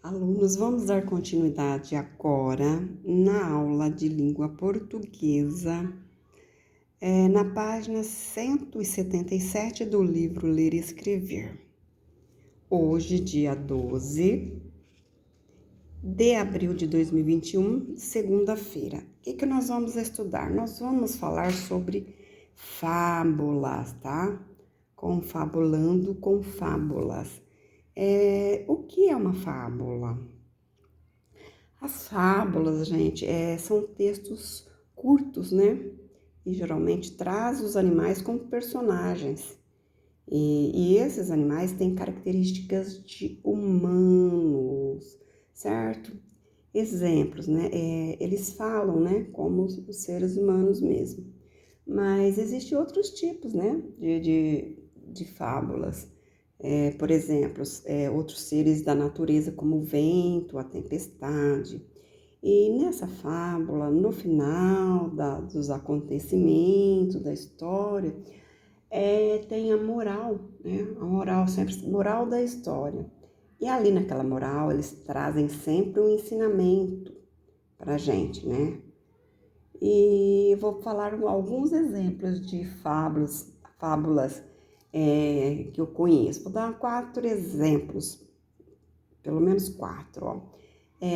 Alunos, vamos dar continuidade agora na aula de língua portuguesa, na página 177 do livro Ler e Escrever. Hoje, dia 12 de abril de 2021, segunda-feira. O que nós vamos estudar? Nós vamos falar sobre fábulas, tá? Confabulando com fábulas. O que é uma fábula? As fábulas, gente, são textos curtos, né? E geralmente traz os animais como personagens. E esses animais têm características de humanos, certo? Exemplos, né? Eles falam, né? Como os seres humanos mesmo. Mas existem outros tipos, né? De fábulas. Por exemplo, outros seres da natureza, como o vento, a tempestade. E nessa fábula, no final dos acontecimentos, da história, tem a moral, né? A moral, sempre moral da história. E ali naquela moral, eles trazem sempre um ensinamento para a gente, né? E vou falar alguns exemplos de fábulas que eu conheço. Vou dar 4 exemplos, pelo menos 4, ó.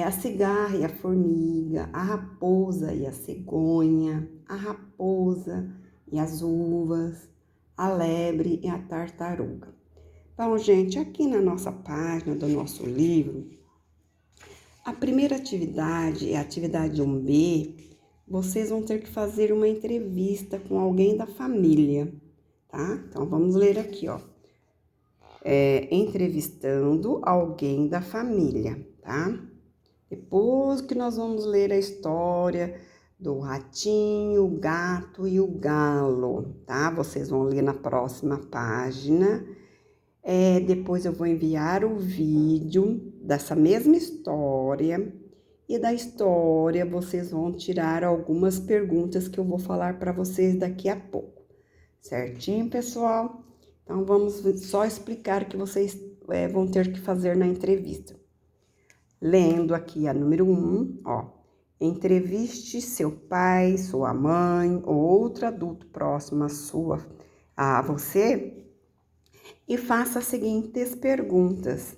A cigarra e a formiga, a raposa e a cegonha, a raposa e as uvas, a lebre e a tartaruga. Então, gente, aqui na nossa página do nosso livro, a primeira atividade é a atividade 1B. Vocês vão ter que fazer uma entrevista com alguém da família, tá? Então, vamos ler aqui, ó. Entrevistando alguém da família, tá? Depois que nós vamos ler a história do ratinho, o gato e o galo, tá? Vocês vão ler na próxima página. Depois eu vou enviar o vídeo dessa mesma história. E da história vocês vão tirar algumas perguntas que eu vou falar para vocês daqui a pouco. Certinho, pessoal? Então, vamos só explicar o que vocês vão ter que fazer na entrevista. Lendo aqui a número 1, ó. Entreviste seu pai, sua mãe ou outro adulto próximo a você e faça as seguintes perguntas.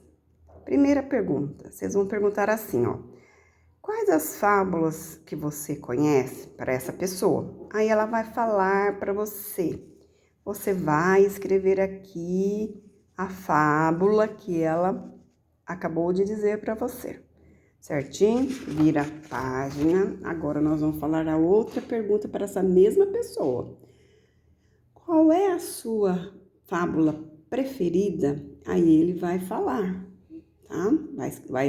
Primeira pergunta, vocês vão perguntar assim, ó. Quais as fábulas que você conhece para essa pessoa? Aí ela vai falar para você. Você vai escrever aqui a fábula que ela acabou de dizer para você. Certinho? Vira a página. Agora nós vamos falar a outra pergunta para essa mesma pessoa. Qual é a sua fábula preferida? Aí ele vai falar. Tá?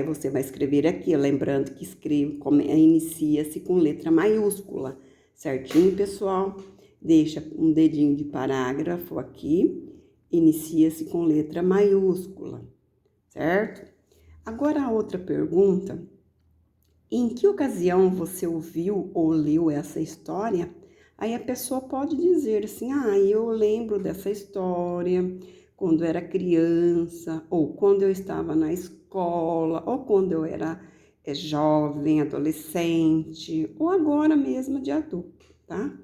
Você vai escrever aqui, lembrando que inicia-se com letra maiúscula, certinho, pessoal? Deixa um dedinho de parágrafo aqui, inicia-se com letra maiúscula, certo? Agora a outra pergunta, em que ocasião você ouviu ou leu essa história? Aí a pessoa pode dizer assim, eu lembro dessa história quando era criança, ou quando eu estava na escola, ou quando eu era jovem, adolescente, ou agora mesmo de adulto, tá?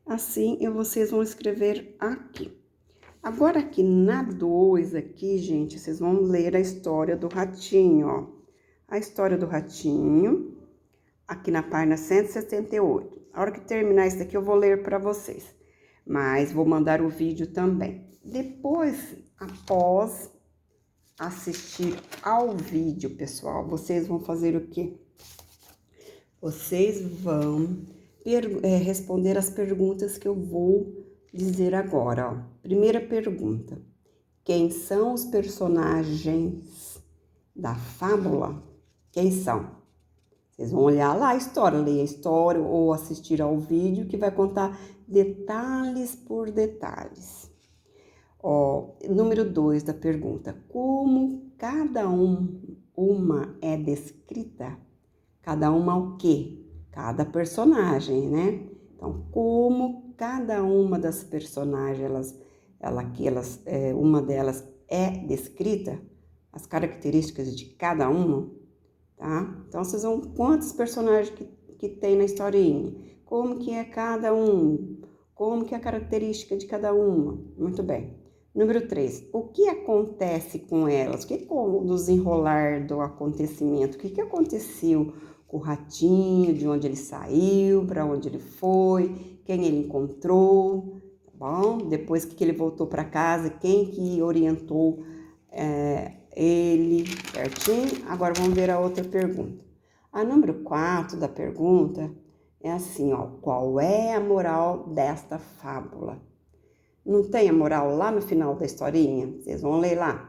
Assim, vocês vão escrever aqui. Agora aqui na 2, aqui, gente, vocês vão ler a história do ratinho, ó. A história do ratinho, aqui na página 178. A hora que terminar isso daqui, eu vou ler para vocês. Mas vou mandar o vídeo também. Depois, após assistir ao vídeo, pessoal, vocês vão fazer o quê? Vocês vão responder as perguntas que eu vou dizer agora, ó. Primeira pergunta. Quem são os personagens da fábula? Quem são? Vocês vão olhar lá a história, ler a história ou assistir ao vídeo que vai contar detalhes por detalhes. Número 2 da pergunta. Como cada uma é descrita? Cada uma o quê? Cada personagem, né? Então, como cada uma das personagens, uma delas é descrita, as características de cada uma, tá? Então, vocês vão quantos personagens que tem na historinha, como que é cada um, como que é a característica de cada uma. Muito bem. Número 3, o que acontece com elas? O que com o desenrolar do acontecimento? O que aconteceu com o ratinho, de onde ele saiu, para onde ele foi, quem ele encontrou, tá bom? Depois que ele voltou para casa, quem que orientou ele, certinho? Agora vamos ver a outra pergunta. A número 4 da pergunta é assim, ó, qual é a moral desta fábula? Não tem a moral lá no final da historinha? Vocês vão ler lá.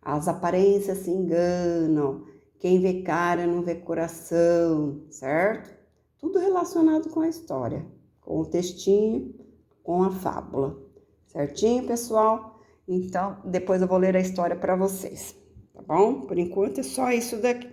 As aparências se enganam, quem vê cara não vê coração, certo? Tudo relacionado com a história, com o textinho, com a fábula. Certinho, pessoal? Então, depois eu vou ler a história para vocês, tá bom? Por enquanto é só isso daqui.